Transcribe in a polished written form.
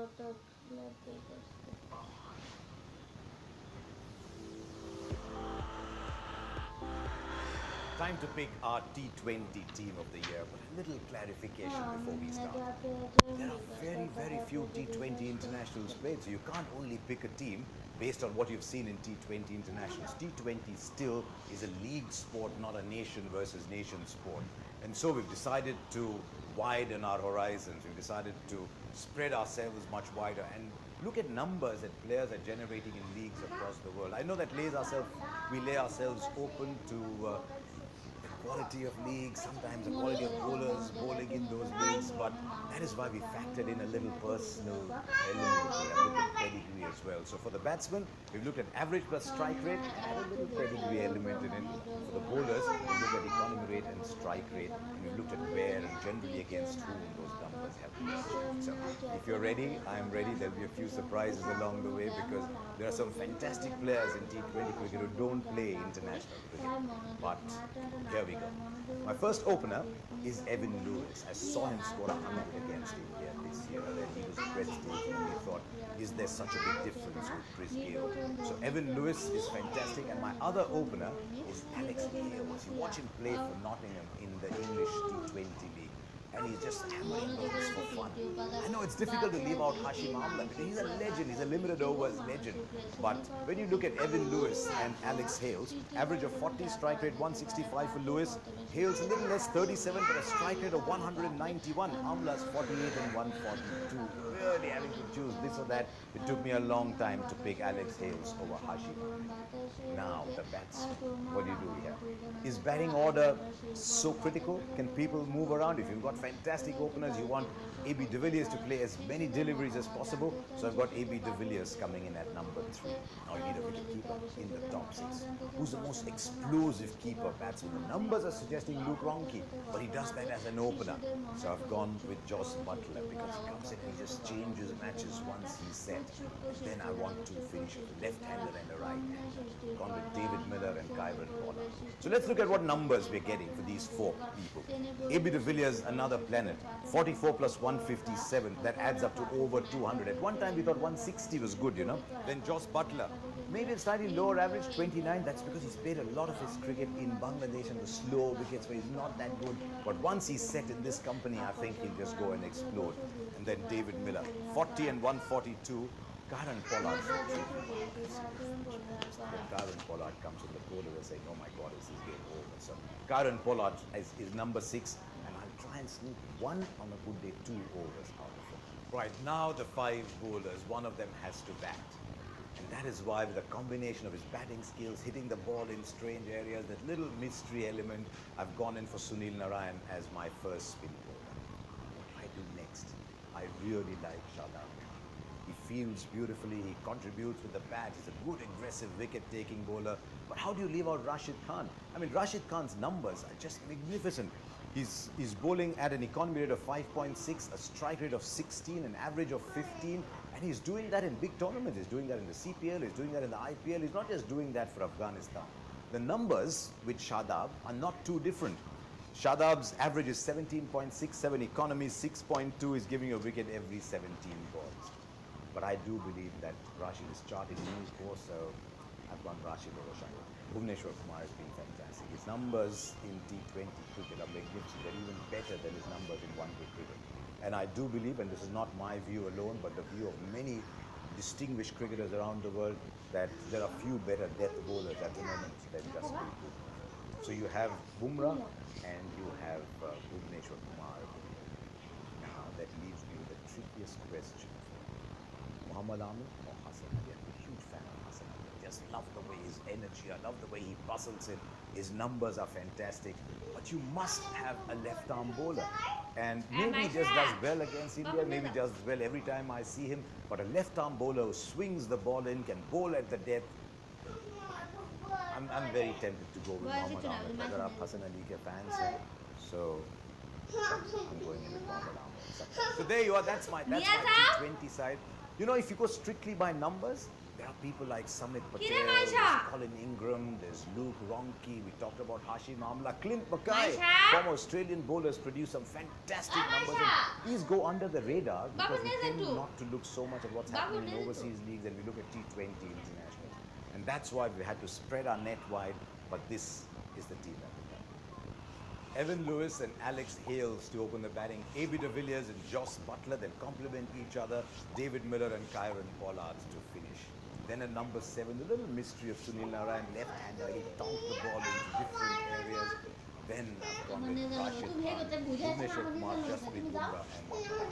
Time to pick our T20 team of the year, but a little clarification before we start. There are very, very few T20 internationals played, so you can't only pick a team based on what you've seen in T20 internationals. T20 still is a league sport, not a nation versus nation sport. And so we've decided to widen our horizons. We've decided to spread ourselves much wider and look at numbers that players are generating in leagues across the world. I know that we lay ourselves open to the quality of leagues, sometimes the quality of bowlers bowling in those leagues, but that is why we factored in a little personal element here and looked at pedigree as well. So for the batsmen, we've looked at average plus strike rate and had a little pedigree element in it. For the bowlers, we've looked at economy rate and strike rate, and we've looked at where and generally against whom those numbers have been achieved. So if you're ready, I'm ready. There'll be a few surprises along the way because there are some fantastic players in T20 cricket who don't play international cricket. But here we go. My first opener is Evan Lewis. I saw him score 100 against India this year and he was breathtaking and we thought, is there such a big difference with Chris Gayle? So Evan Lewis is fantastic and my other opener is Alex Hales. You watch him play for Nottingham in the English T20 league and he's just hammering balls for fun. I know it's difficult to leave out Hashim Amla because he's a legend, he's a limited overs legend. But when you look at Evan Lewis and Alex Hales, average of 40, strike rate 165 for Lewis, Hales a little less 37 but a strike rate of 191, Amla's 48 and 142. Really having to choose this or that, it took me a long time to pick Alex Hales over Hashim Amla. Now the bats, what do you do here? Is batting order so critical? Can people move around? If you've got fantastic openers, you want AB de Villiers to play as many deliveries as possible. So I've got AB de Villiers coming in at number 3. Now you need a wicket keeper in the top 6. Who's the most explosive keeper batsman? The numbers are suggesting Luke Ronchi, but he does that as an opener. So I've gone with Jos Buttler because he comes in and he just changes matches once he's set. And then I want to finish with a left-hander and a right-hander. Gone with David Miller and Kyron Pollard. So let's look at what numbers we're getting for these 4 people. AB de Villiers, another planet. 44 plus 157, that adds up to over 200. At one time we thought 160 was good, you know. Then Jos Buttler, maybe a slightly lower average, 29. That's because he's played a lot of his cricket in Bangladesh and the slow wickets where he's not that good. But once he's set in this company, I think he'll just go and explode. And then David Miller, 40 and 142. Kyron Pollard. Kyron Pollard comes in the corner and saying, oh my God, is this game over? So Kyron Pollard is number 6 and I'll try and sneak one on a good day, 2 overs out of it. Right, now the 5 bowlers, one of them has to bat. And that is why with a combination of his batting skills, hitting the ball in strange areas, that little mystery element, I've gone in for Sunil Narayan as my first spin bowler. What do I do next? I really like Shardul. He fields beautifully, he contributes with the bat, he's a good aggressive wicket-taking bowler. But how do you leave out Rashid Khan? I mean, Rashid Khan's numbers are just magnificent. He's bowling at an economy rate of 5.6, a strike rate of 16, an average of 15, and he's doing that in big tournaments. He's doing that in the CPL, he's doing that in the IPL, he's not just doing that for Afghanistan. The numbers with Shadab are not too different. Shadab's average is 17.67, economy 6.2, is giving you a wicket every 17 balls. But I do believe that Rashid is charting a new course, so I've gone Rashid over Shadab. Bhuvneshwar Kumar has been fantastic. His numbers in T20 cricket are magnificent. They're even better than his numbers in one-day cricket. And I do believe, and this is not my view alone, but the view of many distinguished cricketers around the world, that there are few better death bowlers at the moment than Jasprit Bumrah. So you have Bumrah and you have Bhuvneshwar Kumar. Now that leaves me with the trickiest question. Muhammad Amir or Harsah Boggle? I'm a huge fan of Harsah Boggle. Just love the way his energy, I love the way he bustles in. His numbers are fantastic. But you must have a left-arm bowler. And maybe he just does well against India, maybe does well every time I see him. But a left-arm bowler who swings the ball in, can bowl at the depth. I'm very tempted to go with Muhammad Amir. Agar aap Hasan Ali ke fans hain, so I'm going in with Muhammad Amir. So there you are. That's my T20 side. You know, if you go strictly by numbers, there are people like Samit Patel, there's Colin Ingram, there's Luke Ronke. We talked about Hashim Amla, Clint Mackay, former Australian bowlers produce some fantastic numbers. And these go under the radar because we tend not to look so much at what's happening in overseas leagues, and we look at T20 internationals. And that's why we had to spread our net wide. But this is the team that we have. Evan Lewis and Alex Hales to open the batting. A.B. de Villiers and Joss Butler then complement each other. David Miller and Kyron Pollard to finish. Then at number 7, the little mystery of Sunil Narayan, left-hander. He tonked the ball into different areas. Then I've gone with Rashid Khan, Bhuvneshwar Kumar, Jasprit Bumrah and Mohammad.